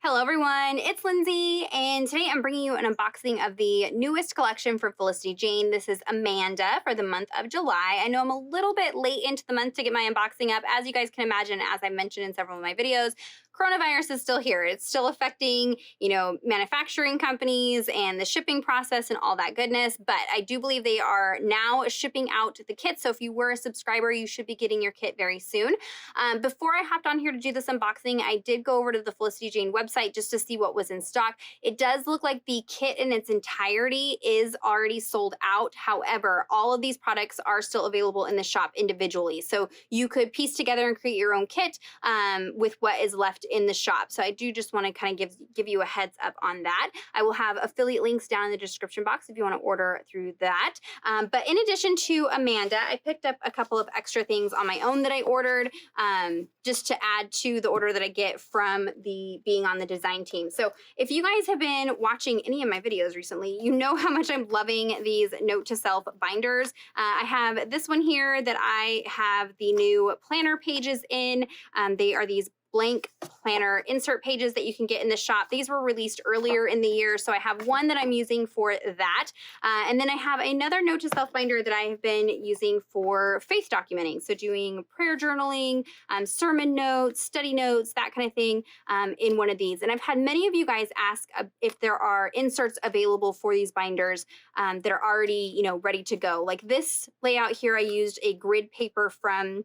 Hello everyone, it's Lindsay, and today I'm bringing you an unboxing of the newest collection from Felicity Jane. This is Amanda for the month of July. I know I'm a little bit late into the month to get my unboxing up. As you guys can imagine, as I mentioned in several of my videos, coronavirus is still here. It's still affecting, manufacturing companies and the shipping process and all that goodness, but I do believe they are now shipping out the kit. So if you were a subscriber, you should be getting your kit very soon. Before I hopped on here to do this unboxing, I did go over to the Felicity Jane website just to see what was in stock. It does look like the kit in its entirety is already sold out. However, all of these products are still available in the shop individually. So you could piece together and create your own kit with what is left in the shop. So I do just want to kind of give you a heads up on that. I will have affiliate links down in the description box if you want to order through that. But in addition to Amanda, I picked up a couple of extra things on my own that I ordered just to add to the order that I get from being on the design team. So if you guys have been watching any of my videos recently, you know how much I'm loving these note to self binders. I have this one here that I have the new planner pages in. They are these blank planner insert pages that you can get in the shop. These were released earlier in the year, so I have one that I'm using for that. And then I have another note to self binder that I have been using for faith documenting. So doing prayer journaling, sermon notes, study notes, that kind of thing in one of these. And I've had many of you guys ask if there are inserts available for these binders that are already, ready to go. Like this layout here, I used a grid paper from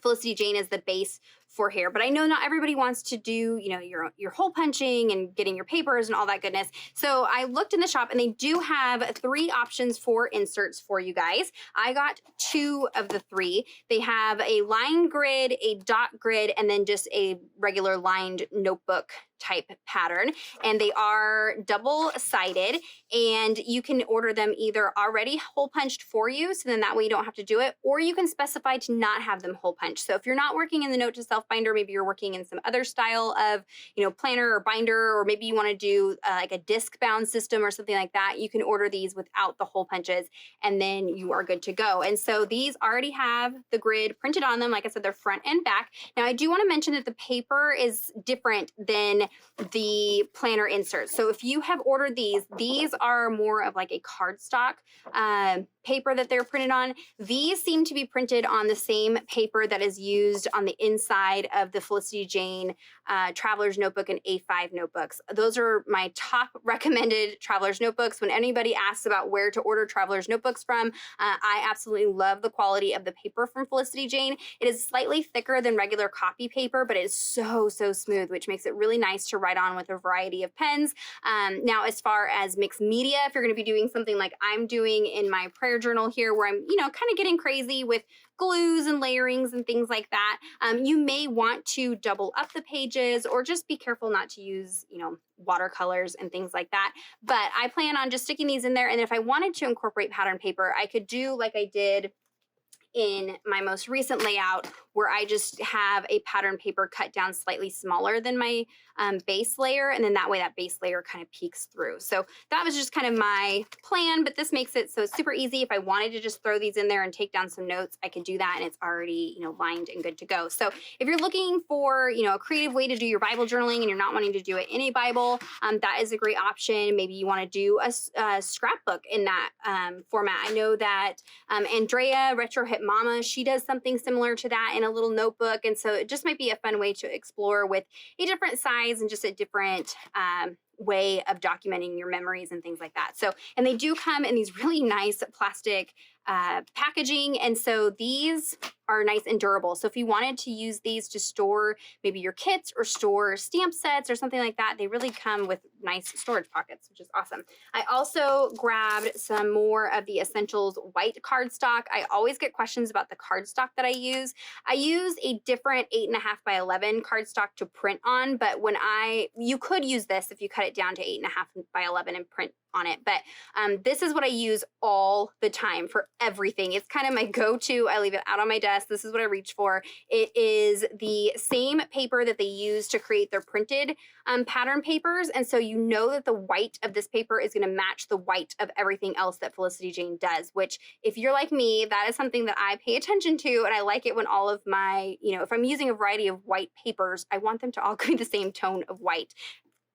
Felicity Jane as the base for hair, but I know not everybody wants to do, your hole punching and getting your papers and all that goodness. So I looked in the shop and they do have 3 options for inserts for you guys. I got 2 of the 3. They have a line grid, a dot grid, and then just a regular lined notebook type pattern, and they are double-sided, and you can order them either already hole punched for you, so then that way you don't have to do it, or you can specify to not have them hole punched. So if you're not working in the note to self binder, maybe you're working in some other style of planner or binder, or maybe you want to do like a disc bound system or something like that, you can order these without the hole punches, and then you are good to go. And so these already have the grid printed on them. Like I said, they're front and back. Now I do want to mention that the paper is different than the planner inserts. So if you have ordered these are more of like a cardstock paper that they're printed on. These seem to be printed on the same paper that is used on the inside of the Felicity Jane Traveler's Notebook and A5 notebooks. Those are my top recommended Traveler's Notebooks. When anybody asks about where to order Traveler's Notebooks from, I absolutely love the quality of the paper from Felicity Jane. It is slightly thicker than regular copy paper, but it is so smooth, which makes it really nice to write on with a variety of pens. Now, as far as mixed media, if you're going to be doing something like I'm doing in my prayer journal here, where I'm, kind of getting crazy with glues and layerings and things like that, you may want to double up the pages, or just be careful not to use, watercolors and things like that. But I plan on just sticking these in there. And if I wanted to incorporate pattern paper, I could do like I did in my most recent layout, where I just have a pattern paper cut down slightly smaller than my base layer, and then that way that base layer kind of peeks through. So that was just kind of my plan, but this makes it so it's super easy. If I wanted to just throw these in there and take down some notes, I could do that, and it's already, lined and good to go. So if you're looking for, a creative way to do your Bible journaling and you're not wanting to do it in a Bible, that is a great option. Maybe you want to do a scrapbook in that format. I know that Andrea, Retro Hip Mama, she does something similar to that in a little notebook, and so it just might be a fun way to explore with a different size and just a different way of documenting your memories and things like that. So, and they do come in these really nice plastic packaging, and so these are nice and durable. So if you wanted to use these to store maybe your kits or store stamp sets or something like that, they really come with nice storage pockets, which is awesome. I also grabbed some more of the Essentials white cardstock. I always get questions about the cardstock that I use. I use a different 8.5 by 11 cardstock to print on, but you could use this if you cut it down to 8.5 by 11 and print on it. But this is what I use all the time for everything. It's kind of my go-to. I leave it out on my desk. This is what I reach for. It is the same paper that they use to create their printed pattern papers. And so you know that the white of this paper is going to match the white of everything else that Felicity Jane does, which if you're like me, that is something that I pay attention to. And I like it when all of my, if I'm using a variety of white papers, I want them to all be the same tone of white.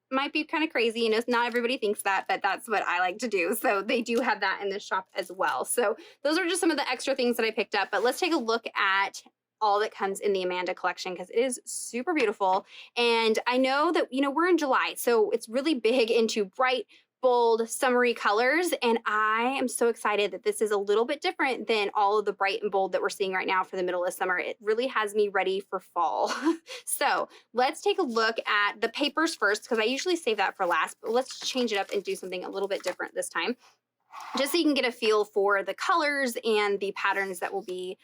Might be kind of crazy, not everybody thinks that, but that's what I like to do. So they do have that in this shop as well. So those are just some of the extra things that I picked up, but let's take a look at all that comes in the Amanda collection because it is super beautiful. And I know that, we're in July, so it's really big into bright, bold, summery colors. And I am so excited that this is a little bit different than all of the bright and bold that we're seeing right now for the middle of summer. It really has me ready for fall. So let's take a look at the papers first, because I usually save that for last, but let's change it up and do something a little bit different this time, just so you can get a feel for the colors and the patterns that will be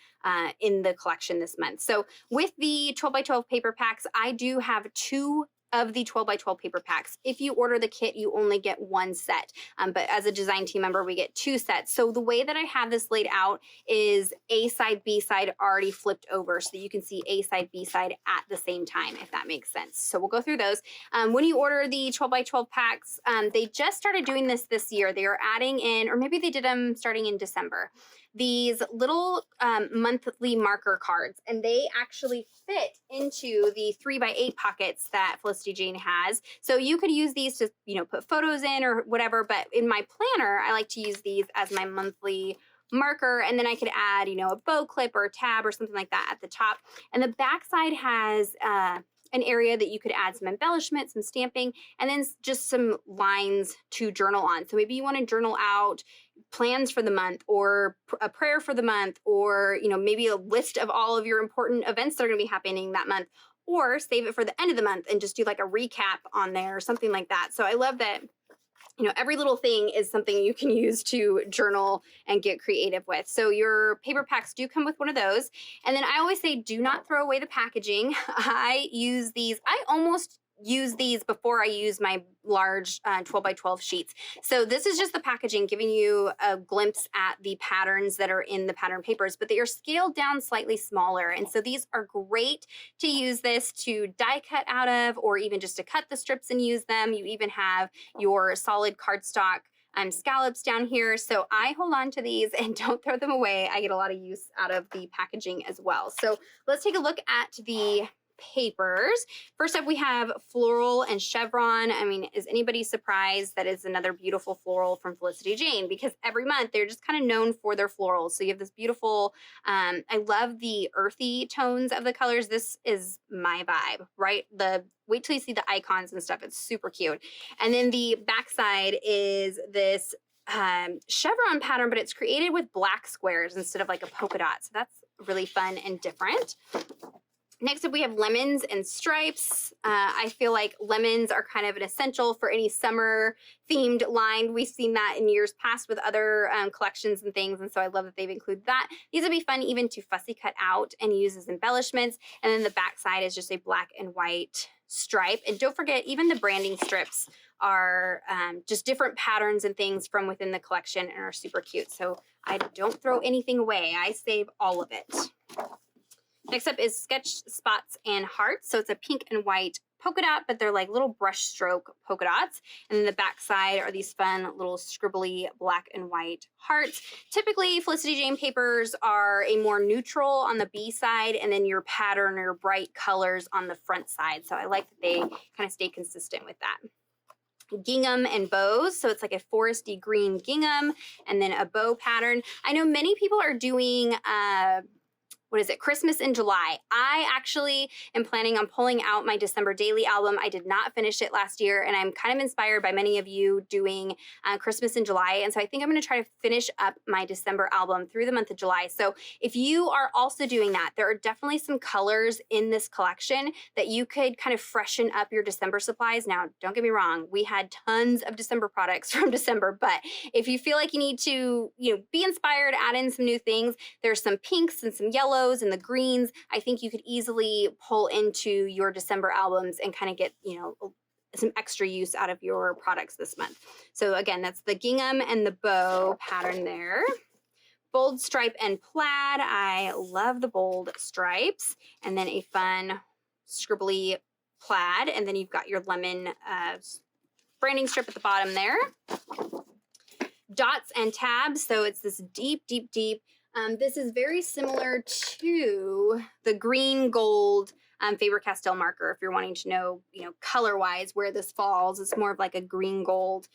in the collection this month. So with the 12 by 12 paper packs, I do have 2 of the 12 by 12 paper packs. If you order the kit, you only get 1 set. But as a design team member, we get 2 sets. So the way that I have this laid out is A side, B side already flipped over so that you can see A side, B side at the same time, if that makes sense. So we'll go through those. When you order the 12 by 12 packs, they just started doing this year. They are adding in, or maybe they did them starting in December, these little monthly marker cards, and they actually fit into the 3x8 pockets that Felicity Jane has. So you could use these to, put photos in or whatever, but in my planner, I like to use these as my monthly marker, and then I could add, a bow clip or a tab or something like that at the top. And the back side has an area that you could add some embellishment, some stamping, and then just some lines to journal on. So maybe you want to journal out plans for the month, or a prayer for the month, or maybe a list of all of your important events that are going to be happening that month, or save it for the end of the month and just do like a recap on there or something like that. So I love that every little thing is something you can use to journal and get creative with. So your paper packs do come with one of those. And then I always say, do not throw away the packaging. I almost use these before I use my large 12 by 12 sheets. So this is just the packaging giving you a glimpse at the patterns that are in the pattern papers, but they are scaled down slightly smaller. And so these are great to use this to die cut out of, or even just to cut the strips and use them. You even have your solid cardstock scallops down here. So I hold on to these and don't throw them away. I get a lot of use out of the packaging as well. So let's take a look at the papers. First up, we have floral and chevron. I mean, is anybody surprised that it's another beautiful floral from Felicity Jane? Because every month they're just kind of known for their florals. So you have this beautiful, I love the earthy tones of the colors. This is my vibe, right? Wait till you see the icons and stuff. It's super cute. And then the backside is this chevron pattern, but it's created with black squares instead of like a polka dot. So that's really fun and different. Next up, we have lemons and stripes. I feel like lemons are kind of an essential for any summer themed line. We've seen that in years past with other collections and things, and so I love that they've included that. These would be fun even to fussy cut out and use as embellishments. And then the back side is just a black and white stripe. And don't forget, even the branding strips are just different patterns and things from within the collection and are super cute. So I don't throw anything away. I save all of it. Next up is sketch spots and hearts. So it's a pink and white polka dot, but they're like little brush stroke polka dots. And then the back side are these fun little scribbly black and white hearts. Typically, Felicity Jane papers are a more neutral on the B side, and then your pattern or bright colors on the front side. So I like that they kind of stay consistent with that. Gingham and bows. So it's like a foresty green gingham and then a bow pattern. I know many people are doing Christmas in July. I actually am planning on pulling out my December daily album. I did not finish it last year, and I'm kind of inspired by many of you doing Christmas in July. And so I think I'm going to try to finish up my December album through the month of July. So if you are also doing that, there are definitely some colors in this collection that you could kind of freshen up your December supplies. Now, don't get me wrong, we had tons of December products from December, but if you feel like you need to, be inspired, add in some new things, there's some pinks and some yellows and the greens. I think you could easily pull into your December albums and kind of get, some extra use out of your products this month. So again, that's the gingham and the bow pattern there. bold stripe and plaid. I love the bold stripes. And then a fun scribbly plaid. And then you've got your lemon branding strip at the bottom there. Dots and tabs. So it's this deep, deep, deep. This is very similar to the green gold Faber-Castell marker. If you're wanting to know, color-wise where this falls, it's more of like a green gold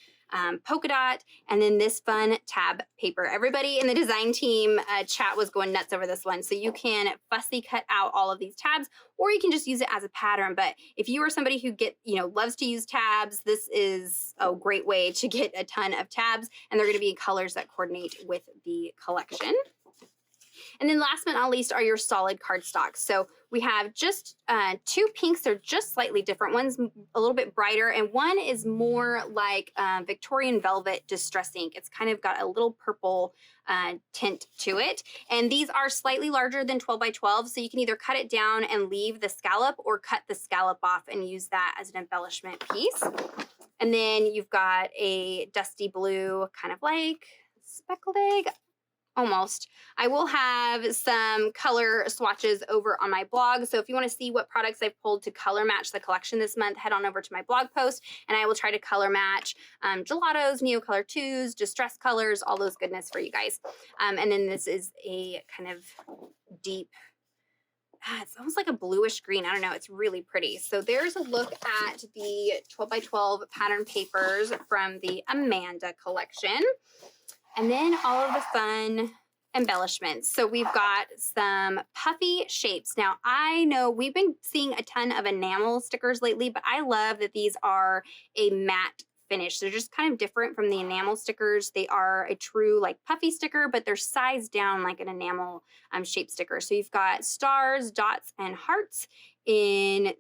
polka dot, and then this fun tab paper. Everybody in the design team chat was going nuts over this one. So you can fussy cut out all of these tabs, or you can just use it as a pattern. But if you are somebody who loves to use tabs, this is a great way to get a ton of tabs, and they're going to be in colors that coordinate with the collection. And then last but not least are your solid cardstocks. So we have just 2 pinks. They're just slightly different. One's a little bit brighter, and one is more like Victorian velvet distress ink. It's kind of got a little purple tint to it. And these are slightly larger than 12 by 12, so you can either cut it down and leave the scallop, or cut the scallop off and use that as an embellishment piece. And then you've got a dusty blue, kind of like speckled egg. Almost. I will have some color swatches over on my blog. So if you want to see what products I've pulled to color match the collection this month, head on over to my blog post, and I will try to color match gelatos, Neocolor 2s, distress colors, all those goodness for you guys. And then this is a kind of deep, it's almost like a bluish green. I don't know. It's really pretty. So there's a look at the 12 by 12 pattern papers from the Amanda collection. And then all of the fun embellishments. So we've got some puffy shapes. Now, I know we've been seeing a ton of enamel stickers lately, but I love that these are a matte finish. They're just kind of different from the enamel stickers. They are a true like puffy sticker, but they're sized down like an enamel shape sticker. So you've got stars, dots, and hearts in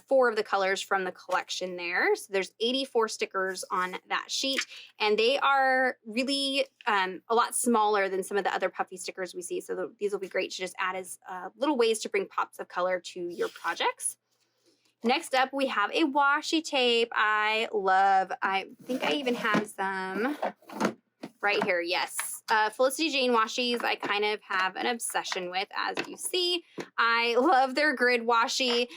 4 of the colors from the collection there. So there's 84 stickers on that sheet, and they are really a lot smaller than some of the other puffy stickers we see. So these will be great to just add as little ways to bring pops of color to your projects. Next up, we have a washi tape. I think I even have some right here. Yes. Felicity Jane washies, I kind of have an obsession with, as you see. I love their grid washi.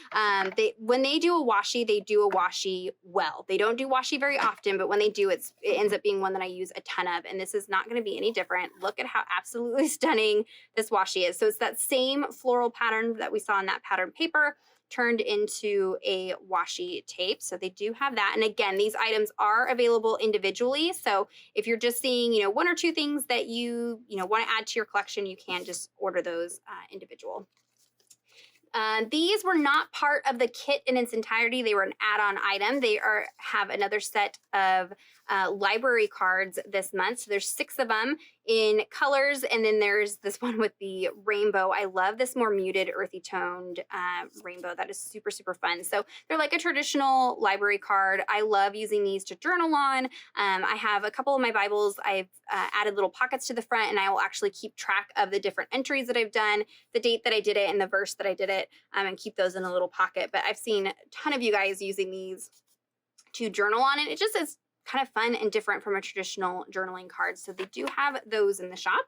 When they do a washi, they do a washi well. They don't do washi very often, but when they do, it ends up being one that I use a ton of, and this is not going to be any different. Look at how absolutely stunning this washi is. So it's that same floral pattern that we saw in that pattern paper, turned into a washi tape. So they do have that. And again, these items are available individually. So if you're just seeing, 1 or 2 things that you want to add to your collection, you can just order those individual. These were not part of the kit in its entirety. They were an add-on item. They have another set of library cards this month. So there's 6 of them in colors, and then there's this one with the rainbow. I love this more muted, earthy toned rainbow. That is super, super fun. So they're like a traditional library card. I love using these to journal on. I have a couple of my Bibles. I've added little pockets to the front, and I will actually keep track of the different entries that I've done, the date that I did it, and the verse that I did it, and keep those in a little pocket. But I've seen a ton of you guys using these to journal on, and it just is kind of fun and different from a traditional journaling card. So they do have those in the shop.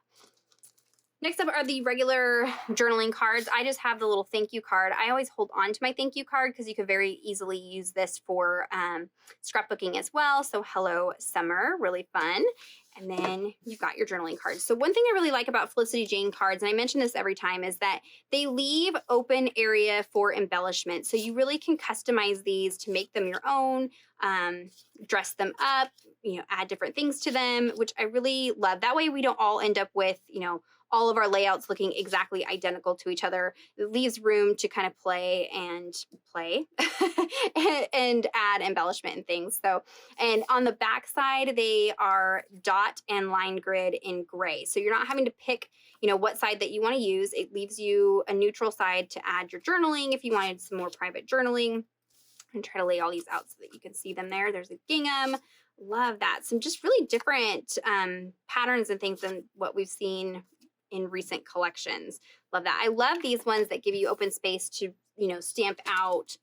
Next up are the regular journaling cards. I just have the little thank you card. I always hold on to my thank you card because you could very easily use this for scrapbooking as well. So hello summer, really fun. And then you've got your journaling cards. So one thing I really like about Felicity Jane cards, and I mention this every time, is that they leave open area for embellishment. So you really can customize these to make them your own, dress them up, add different things to them, which I really love. That way we don't all end up with, all of our layouts looking exactly identical to each other. It leaves room to kind of play and and add embellishment and things. So, and on the back side, they are dot and line grid in gray. So you're not having to pick, what side that you want to use. It leaves you a neutral side to add your journaling if you wanted some more private journaling. And try to lay all these out so that you can see them there. There's a gingham. Love that. Some just really different patterns and things than what we've seen in recent collections. Love that. I love these ones that give you open space to, stamp out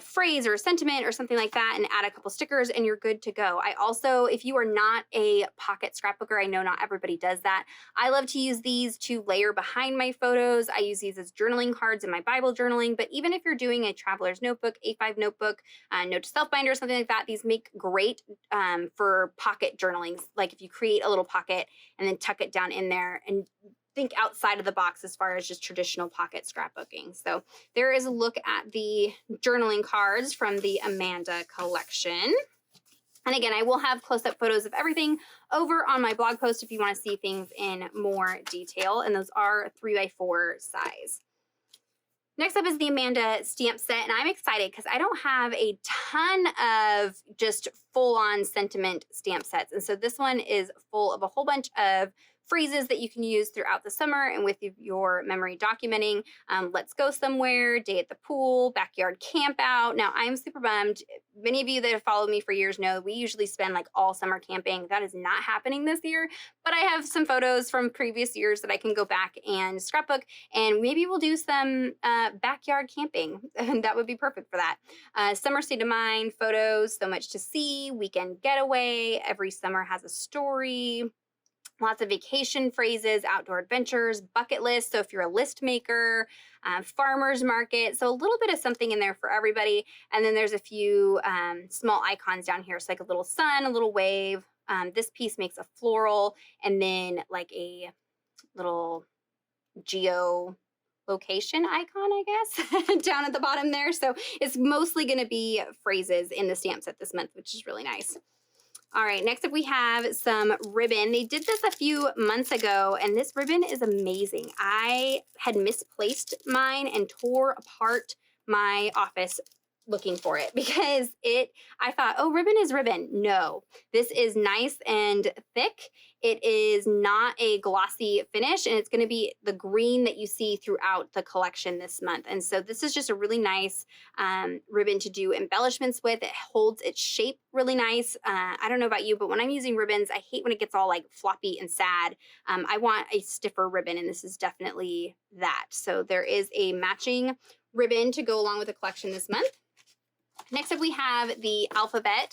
phrase or a sentiment or something like that and add a couple stickers and you're good to go. I also, if you are not a pocket scrapbooker, I know not everybody does that. I love to use these to layer behind my photos. I use these as journaling cards in my Bible journaling, but even if you're doing a traveler's notebook, A5 notebook, note to self binder, something like that, these make great for pocket journalings. Like if you create a little pocket and then tuck it down in there and think outside of the box as far as just traditional pocket scrapbooking. So there is a look at the journaling cards from the Amanda collection. And again, I will have close-up photos of everything over on my blog post if you want to see things in more detail. And those are 3x4 size. Next up is the Amanda stamp set, and I'm excited because I don't have a ton of just full-on sentiment stamp sets. And so this one is full of a whole bunch of phrases that you can use throughout the summer and with your memory documenting. Let's go somewhere, day at the pool, backyard camp out. Now, I'm super bummed. Many of you that have followed me for years know we usually spend like all summer camping. That is not happening this year, but I have some photos from previous years that I can go back and scrapbook, and maybe we'll do some backyard camping, and that would be perfect for that. Summer state of mind, photos, so much to see, weekend getaway, every summer has a story. Lots of vacation phrases, outdoor adventures, bucket lists. So if you're a list maker, farmer's market. So a little bit of something in there for everybody. And then there's a few small icons down here. So like a little sun, a little wave. This piece makes a floral and then like a little geolocation icon, I guess, down at the bottom there. So it's mostly going to be phrases in the stamp set this month, which is really nice. All right, next up we have some ribbon. They did this a few months ago, and this ribbon is amazing. I had misplaced mine and tore apart my office looking for it because I thought, oh, ribbon is ribbon. No, this is nice and thick. It is not a glossy finish, and it's going to be the green that you see throughout the collection this month. And so this is just a really nice ribbon to do embellishments with. It holds its shape really nice. I don't know about you, but when I'm using ribbons, I hate when it gets all like floppy and sad. I want a stiffer ribbon, and this is definitely that. So there is a matching ribbon to go along with the collection this month. Next up, we have the alphabet,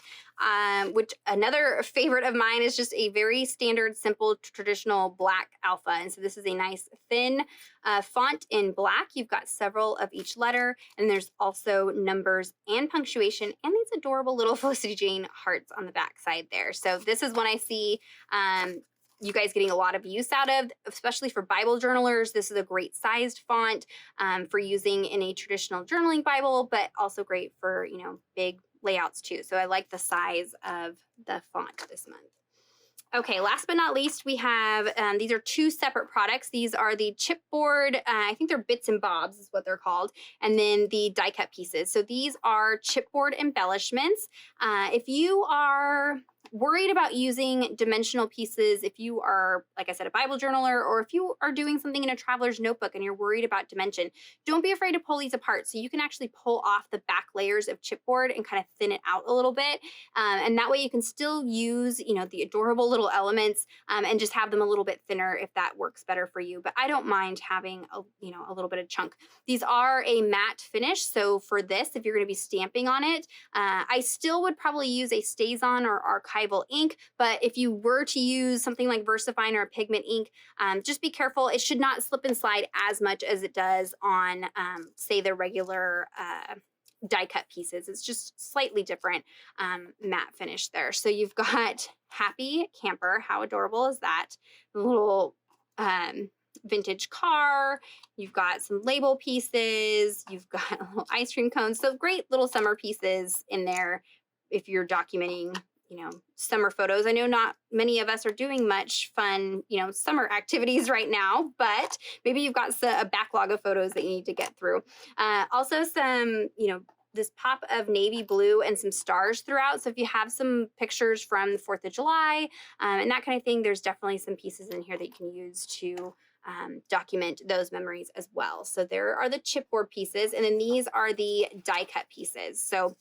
which another favorite of mine is just a very standard, simple, traditional black alpha. And so this is a nice thin font in black. You've got several of each letter, and there's also numbers and punctuation and these adorable little Felicity Jane hearts on the back side there. So this is one I see you guys getting a lot of use out of, especially for Bible journalers. This is a great sized font for using in a traditional journaling Bible, but also great for, big layouts too. So I like the size of the font this month. Okay, last but not least, we have, these are two separate products. These are the chipboard, I think they're bits and bobs is what they're called, and then the die cut pieces. So these are chipboard embellishments. If you are worried about using dimensional pieces, if you are, like I said, a Bible journaler, or if you are doing something in a traveler's notebook and you're worried about dimension, don't be afraid to pull these apart. So you can actually pull off the back layers of chipboard and kind of thin it out a little bit. And that way you can still use, the adorable little elements and just have them a little bit thinner if that works better for you. But I don't mind having a little bit of chunk. These are a matte finish. So for this, if you're going to be stamping on it, I still would probably use a STAYS-ON or archival ink, but if you were to use something like VersaFine or a pigment ink, just be careful. It should not slip and slide as much as it does on, say, the regular die cut pieces. It's just slightly different matte finish there. So you've got Happy Camper. How adorable is that? The little vintage car. You've got some label pieces. You've got little ice cream cones. So great little summer pieces in there if you're documenting summer photos. I know not many of us are doing much fun, summer activities right now, but maybe you've got a backlog of photos that you need to get through. Also some, this pop of navy blue and some stars throughout. So if you have some pictures from the 4th of July and that kind of thing, there's definitely some pieces in here that you can use to document those memories as well. So there are the chipboard pieces, and then these are the die cut pieces. So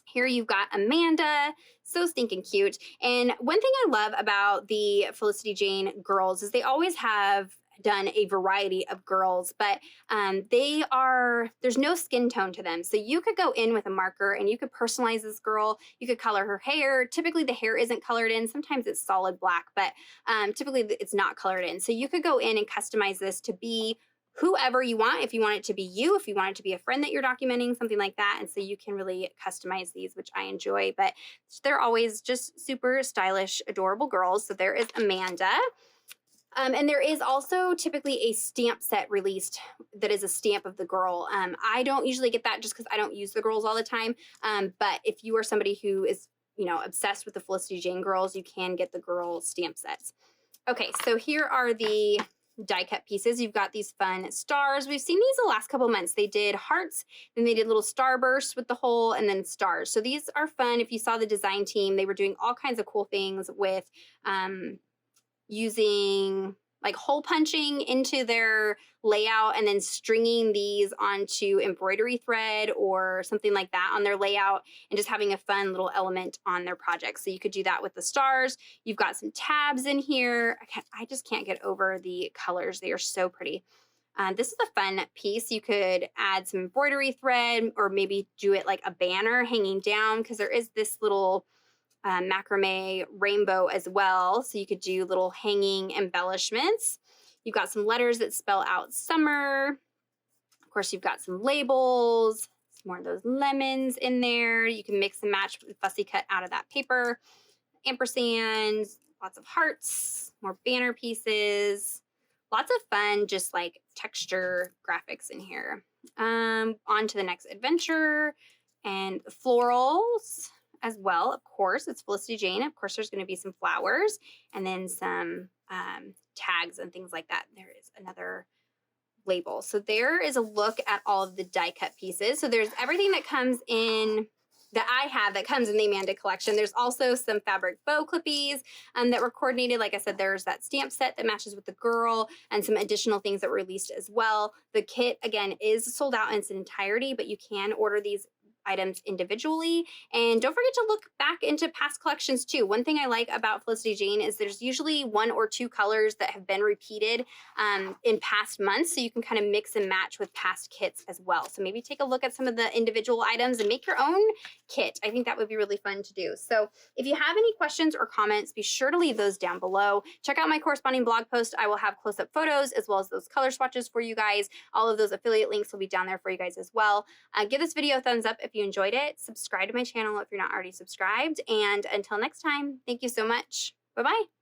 here you've got Amanda, so stinking cute. And one thing I love about the Felicity Jane girls is they always have done a variety of girls, but there's no skin tone to them. So you could go in with a marker and you could personalize this girl. You could color her hair. Typically the hair isn't colored in. Sometimes it's solid black, but typically it's not colored in. So you could go in and customize this to be whoever you want. If you want it to be you, if you want it to be a friend that you're documenting, something like that. And so you can really customize these, which I enjoy, but they're always just super stylish, adorable girls. So there is Amanda. And there is also typically a stamp set released that is a stamp of the girl. I don't usually get that just because I don't use the girls all the time. But if you are somebody who is, obsessed with the Felicity Jane girls, you can get the girl stamp sets. Okay, so here are the die cut pieces. You've got these fun stars. We've seen these the last couple months. They did hearts, then they did little starbursts with the hole, and then stars. So these are fun. If you saw the design team, they were doing all kinds of cool things with using like hole punching into their layout and then stringing these onto embroidery thread or something like that on their layout and just having a fun little element on their project. So you could do that with the stars. You've got some tabs in here. I just can't get over the colors. They are so pretty. This is a fun piece. You could add some embroidery thread or maybe do it like a banner hanging down because there is this little macrame rainbow as well. So you could do little hanging embellishments. You've got some letters that spell out summer. Of course, you've got some labels, some more of those lemons in there. You can mix and match with fussy cut out of that paper. Ampersands, lots of hearts, more banner pieces. Lots of fun, just like texture graphics in here. On to the next adventure and florals as well. Of course, it's Felicity Jane. Of course, there's going to be some flowers and then some tags and things like that. There is another label. So there is a look at all of the die cut pieces. So there's everything that comes in that I have that comes in the Amanda collection. There's also some fabric bow clippies that were coordinated. Like I said, there's that stamp set that matches with the girl and some additional things that were released as well. The kit, again, is sold out in its entirety, but you can order these items individually. And don't forget to look back into past collections too. One thing I like about Felicity Jane is there's usually 1 or 2 colors that have been repeated in past months. So you can kind of mix and match with past kits as well. So maybe take a look at some of the individual items and make your own kit. I think that would be really fun to do. So if you have any questions or comments, be sure to leave those down below. Check out my corresponding blog post. I will have close-up photos as well as those color swatches for you guys. All of those affiliate links will be down there for you guys as well. Give this video a thumbs up if you enjoyed it. Subscribe to my channel if you're not already subscribed. And until next time, thank you so much. Bye-bye.